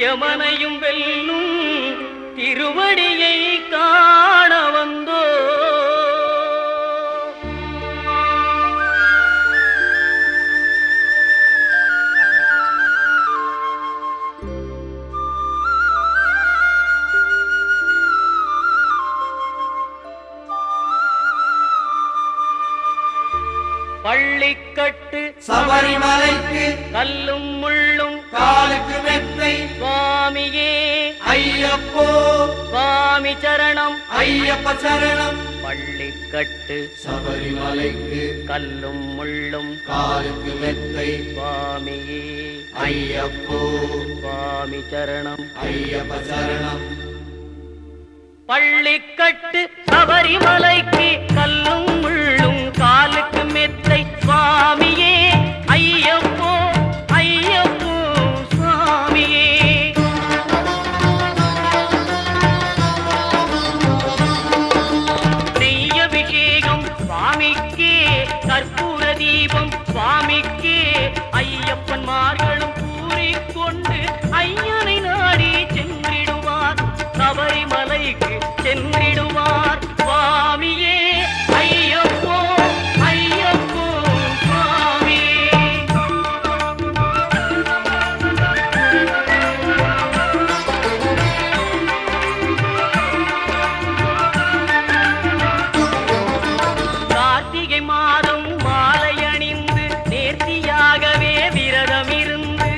யமனையும் வெல்லும் திருவடியை காண வந்தோ. பள்ளிக்கட்டு சபரிமலைக்கு கல்லும் முள்ளும் காலுக்கு மெத்தை சுவாமியே ஐயப்போ சுவாமி சரணம் ஐயப்ப சரணம். பள்ளிக்கட்டு சபரிமலைக்கு கல்லும் முள்ளும் காலுக்கு மெத்தை சுவாமியே ஐயப்போ சுவாமி சரணம் ஐயப்ப சரணம். பள்ளிக்கட்டு சபரிமலைக்கு கல்லும் முள்ளும் காலுக்கு மெத்தை சுவாமியே ஐயப்போ ஐயப்போ சுவாமியே. நெய்யபிஷேகம் சுவாமிக்கே கற்பூர தீபம் சுவாமிக்கே ஐயப்பன்மார்களும் கூறிக்கொண்டு ஐயனை நாடி சென்றிடுவார் சபரிமலைக்கு சென்றிடுவார் சுவாமியே ஐயப்போ ஐயப்போ சுவாமியே. கார்த்திகை மாதம் மாலை அணிந்து நேர்த்தியாகவே விரதம் இருந்து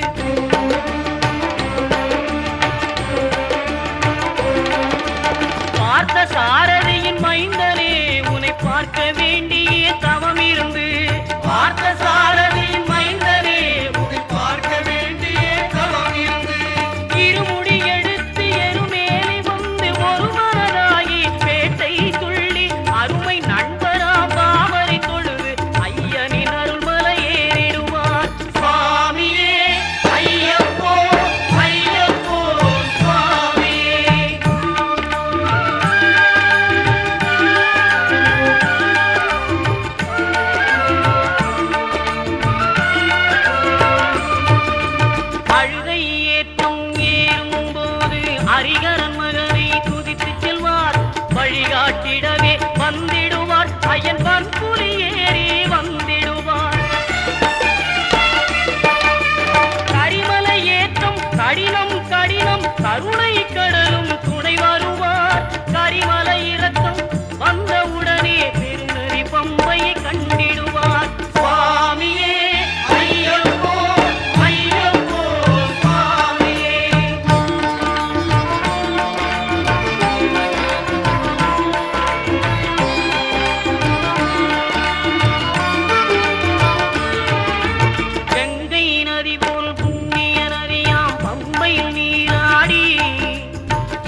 பார்த்த சாரதியின் மைந்தனே உன்னை பார்க்க வேண்டிய தவம் இருந்து பார்த்த சாரதியின் மைந்தனே உன்னை பார்க்க வேண்டிய தவம் இருந்து இருமுடி எடுத்து எருமேலி வந்து ஒரு மனதாகி பேட்டை துள்ளி அருமை நண்பரா பாவரை தொழுது ஐயனின் அருள்மலை ஏறிடுவார் சுவாமியே ஐயப்போ ஐயப்போ சுவாமியே. அழுகை ஏற்றம் ஏறும்போது ஹரிகரன் மகனை துதித்து செல்வார் வழிகாட்டிடவே வந்திடுவார் ஐயன் பன்புலி ஏறி வந்திடுவார். கரிமலை ஏற்றம் கடினம் கடினம் கருணை கடலும் துணை வருவார். கரிமலை இறக்கம் வந்தவுடனே பெருநெறி பம்பையை கண்டிடுவார் சுவாமியே ஐயப்போ ஐயப்போ சுவாமியே. கங்கை நதி போல் புண்ணிய நதியாம் பம்பையில் நீராடி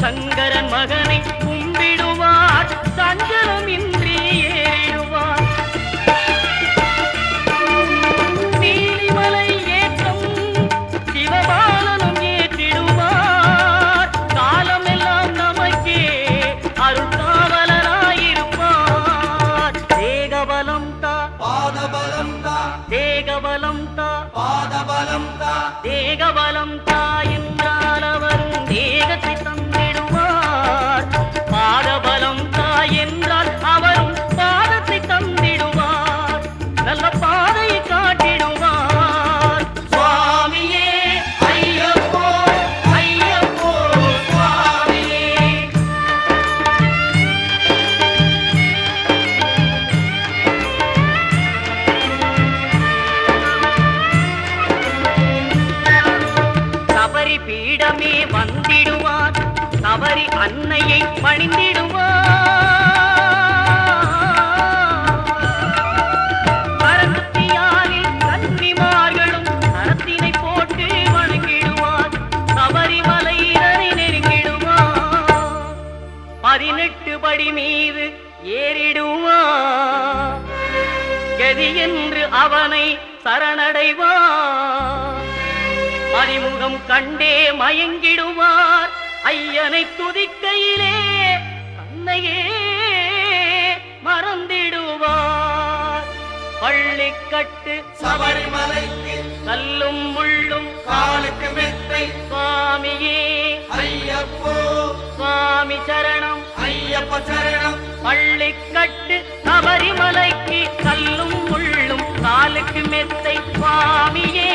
சங்கரன் மகனை கும்பிடுவார் சஞ்சலமின்றி ஏறிடுவார். நீலிமலை ஏற்றம் சிவபாலனும் ஏற்றிடுவார். காலமெல்லாம் நமக்கே அருள்காவலராயிருப்பார். தேகபலம் தா பாதபலம் தா தேகபலம் தா பாதபலம் தா தேகபலம் தா என்றால் அவரும் தேகத்தை தந்திடுவார். பாதபலம் தா என்றால் அவரும் பாதத்தை தந்திடுவார். நல்ல பாதையை காட்டிடுவார் சுவாமியே ஐயப்போ ஐயப்போ சுவாமியே. சபரி பீடமே வந்திடுவார். சபரி அன்னையை பணிந்திடுவார். கரத்தியாரில் கன்னிமார்களும் கரத்தினை போட்டு வணங்கிடுவார். சபரிமலையினரை நெருங்கிடுவார். 18 படி மீது ஏறிடுவார். கதி என்று அவனை சரணடைவார். அறிமுகம் கண்டே மயங்கிடுவார். ஐயனை துதிக்கையிலே தன்னையே மறந்திடுவார். பள்ளிக்கட்டு சபரிமலைக்கு கல்லும் முள்ளும் காலுக்கு மெத்தை சுவாமி சுவாமியே ஐயப்போ சுவாமி சரணம் ஐயப்ப சரணம் பள்ளிக்கட்டு சபரிமலைக்கு கல்லும் முள்ளும் காலுக்கு மெத்தை சுவாமியே